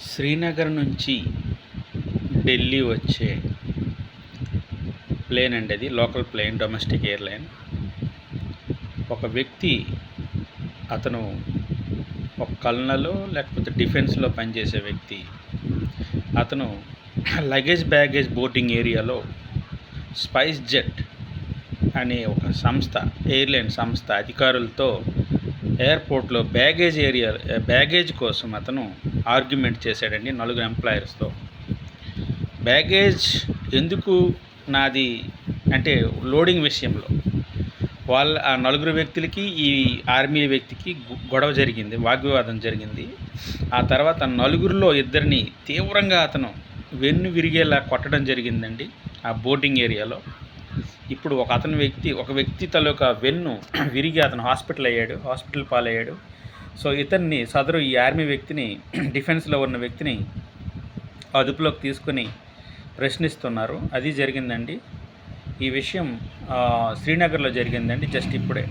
శ్రీనగర్ నుంచి ఢిల్లీ వచ్చే ప్లేన్ అండి, అది లోకల్ ప్లేన్, డొమెస్టిక్ ఎయిర్లైన్. ఒక వ్యక్తి, అతను ఒక కల్నలో లేకపోతే డిఫెన్స్లో పనిచేసే వ్యక్తి, అతను లగేజ్ బ్యాగేజ్ బోర్డింగ్ ఏరియాలో స్పైస్ జెట్ అనే ఒక సంస్థ, ఎయిర్లైన్ సంస్థ అధికారులతో ఎయిర్పోర్ట్లో బ్యాగేజ్ కోసం అతను ఆర్గ్యుమెంట్ చేశాడండి నలుగురు ఎంప్లాయర్స్తో. బ్యాగేజ్ ఎందుకు నాది అంటే లోడింగ్ విషయంలో ఆ నలుగురు వ్యక్తులకి, ఈ ఆర్మీ వ్యక్తికి గొడవ జరిగింది, వాగ్వివాదం జరిగింది. ఆ తర్వాత నలుగురిలో ఇద్దరిని తీవ్రంగా అతను వెన్ను విరిగేలా కొట్టడం జరిగిందండి ఆ బోర్డింగ్ ఏరియాలో. ఇప్పుడు ఒక వ్యక్తి తాలూకా వెన్ను విరిగి అతను హాస్పిటల్ పాలయ్యాడు. సో ఇతన్ని ఈ ఆర్మీ వ్యక్తిని, డిఫెన్స్లో ఉన్న వ్యక్తిని అదుపులోకి తీసుకుని ప్రశ్నిస్తున్నారు. అది జరిగిందండి. ఈ విషయం శ్రీనగర్లో జరిగిందండి, జస్ట్ ఇప్పుడే.